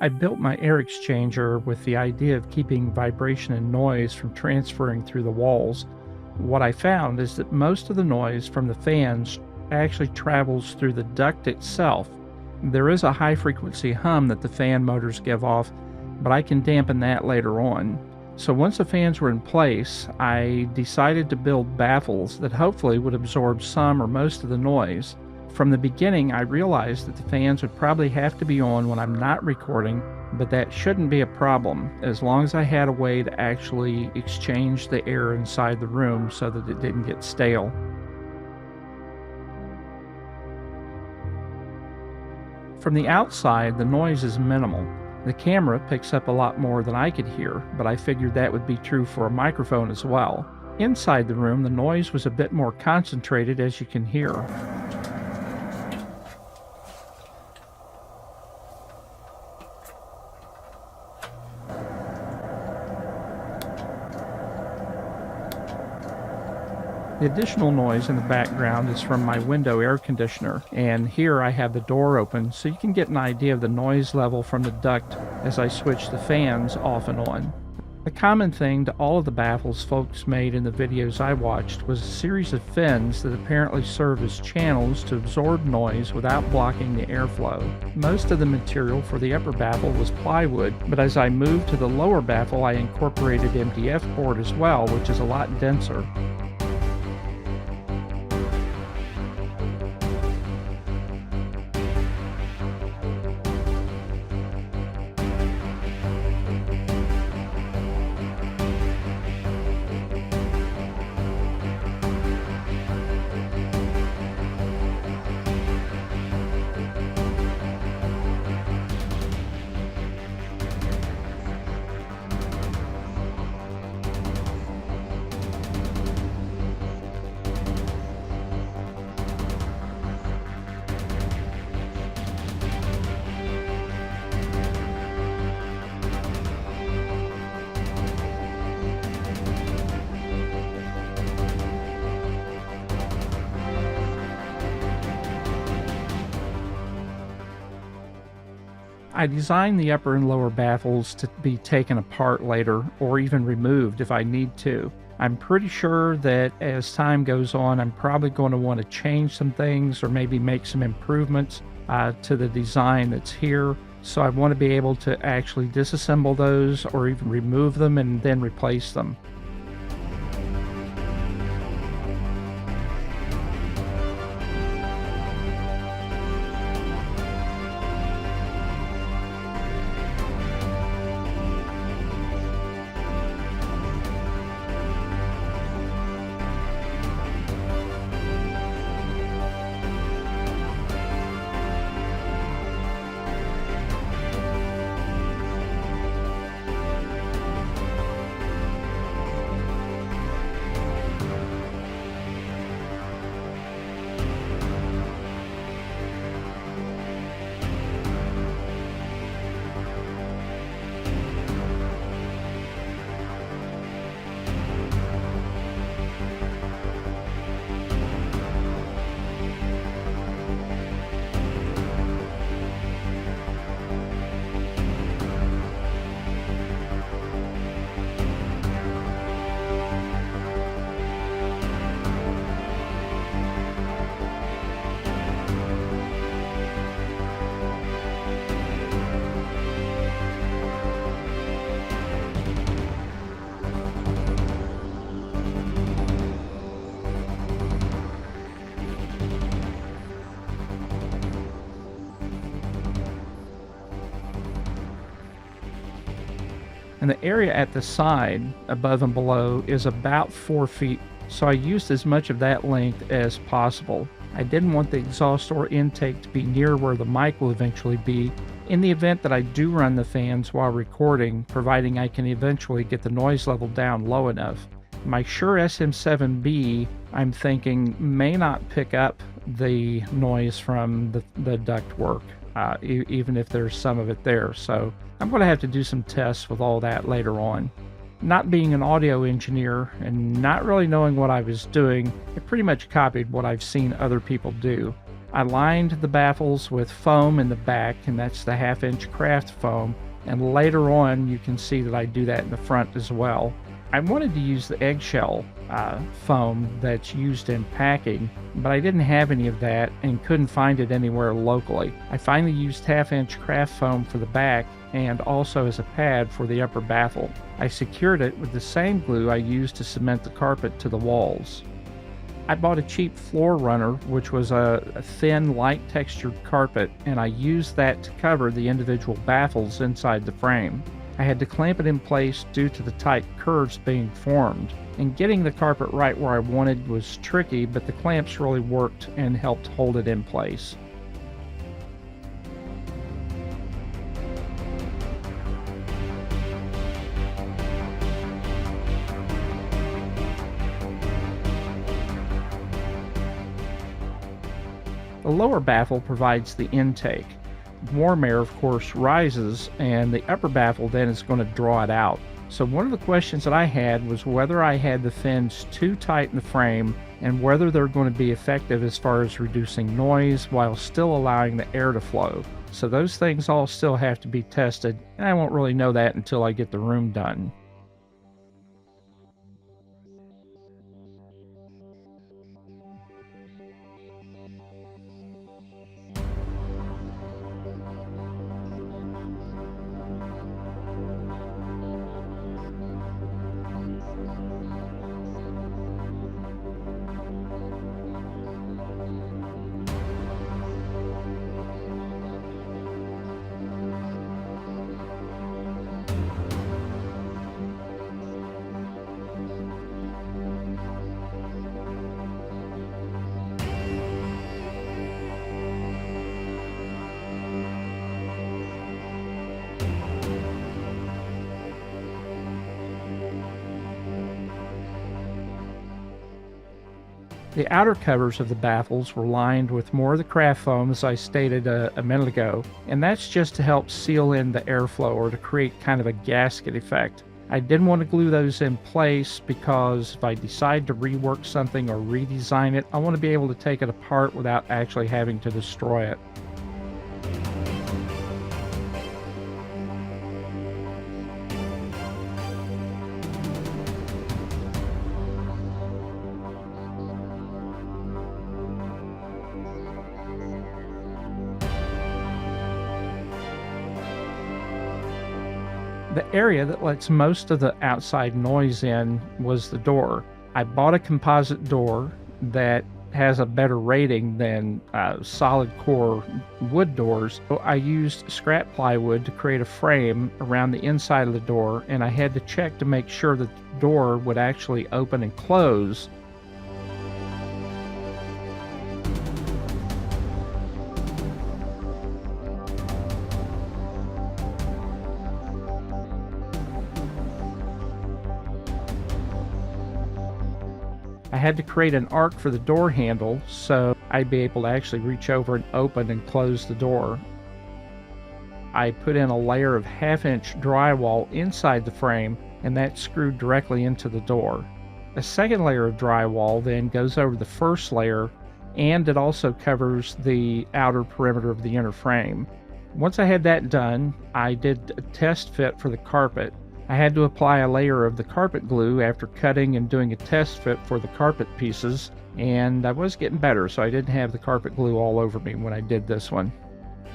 I built my air exchanger with the idea of keeping vibration and noise from transferring through the walls. What I found is that most of the noise from the fans actually travels through the duct itself. There is a high frequency hum that the fan motors give off, but I can dampen that later on. So once the fans were in place, I decided to build baffles that hopefully would absorb some or most of the noise. From the beginning, I realized that the fans would probably have to be on when I'm not recording, but that shouldn't be a problem as long as I had a way to actually exchange the air inside the room so that it didn't get stale. From the outside, the noise is minimal. The camera picks up a lot more than I could hear, but I figured that would be true for a microphone as well. Inside the room, the noise was a bit more concentrated, as you can hear. The additional noise in the background is from my window air conditioner, and here I have the door open so you can get an idea of the noise level from the duct as I switch the fans off and on. A common thing to all of the baffles folks made in the videos I watched was a series of fins that apparently serve as channels to absorb noise without blocking the airflow. Most of the material for the upper baffle was plywood, but as I moved to the lower baffle I incorporated MDF board as well, which is a lot denser. I designed the upper and lower baffles to be taken apart later or even removed if I need to. I'm pretty sure that as time goes on, I'm probably going to want to change some things or maybe make some improvements to the design that's here. So I want to be able to actually disassemble those or even remove them and then replace them. And the area at the side, above and below, is about 4 feet, so I used as much of that length as possible. I didn't want the exhaust or intake to be near where the mic will eventually be, in the event that I do run the fans while recording, providing I can eventually get the noise level down low enough. My Shure SM7B, I'm thinking, may not pick up the noise from the ductwork, even if there's some of it there. So I'm going to have to do some tests with all that later on. Not being an audio engineer and not really knowing what I was doing, I pretty much copied what I've seen other people do. I lined the baffles with foam in the back, and that's the 1/2 inch craft foam. And later on, you can see that I do that in the front as well. I wanted to use the eggshell foam that's used in packing, but I didn't have any of that and couldn't find it anywhere locally. I finally used 1/2 inch craft foam for the back and also as a pad for the upper baffle. I secured it with the same glue I used to cement the carpet to the walls. I bought a cheap floor runner, which was a thin, light textured carpet, and I used that to cover the individual baffles inside the frame. I had to clamp it in place due to the tight curves being formed, and getting the carpet right where I wanted was tricky, but the clamps really worked and helped hold it in place. The lower baffle provides the intake. Warm air, of course, rises, and the upper baffle then is going to draw it out. So one of the questions that I had was whether I had the fins too tight in the frame and whether they're going to be effective as far as reducing noise while still allowing the air to flow. So those things all still have to be tested, and I won't really know that until I get the room done. The outer covers of the baffles were lined with more of the craft foam, as I stated a minute ago, and that's just to help seal in the airflow or to create kind of a gasket effect. I didn't want to glue those in place because if I decide to rework something or redesign it, I want to be able to take it apart without actually having to destroy it. The area that lets most of the outside noise in was the door. I bought a composite door that has a better rating than solid core wood doors. So I used scrap plywood to create a frame around the inside of the door, and I had to check to make sure that the door would actually open and close. I had to create an arc for the door handle so I'd be able to actually reach over and open and close the door. I put in a layer of 1/2 inch drywall inside the frame, and that screwed directly into the door. A second layer of drywall then goes over the first layer, and it also covers the outer perimeter of the inner frame. Once I had that done, I did a test fit for the carpet. I had to apply a layer of the carpet glue after cutting and doing a test fit for the carpet pieces, and I was getting better, so I didn't have the carpet glue all over me when I did this one.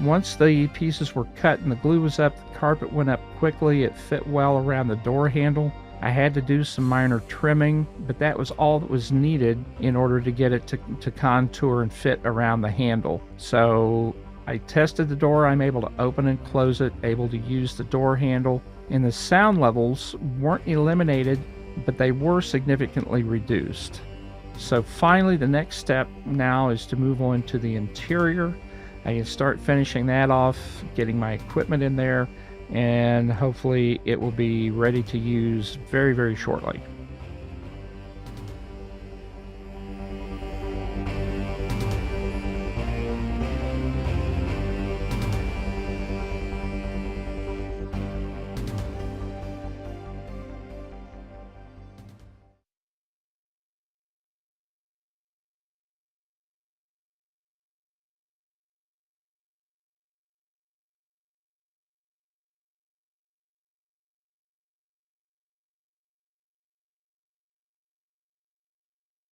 Once the pieces were cut and the glue was up, the carpet went up quickly. It fit well around the door handle. I had to do some minor trimming, but that was all that was needed in order to get it to contour and fit around the handle. So I tested the door. I'm able to open and close it, able to use the door handle, and the sound levels weren't eliminated, but they were significantly reduced. So finally, the next step now is to move on to the interior. I can start finishing that off, getting my equipment in there, and hopefully it will be ready to use very, very shortly.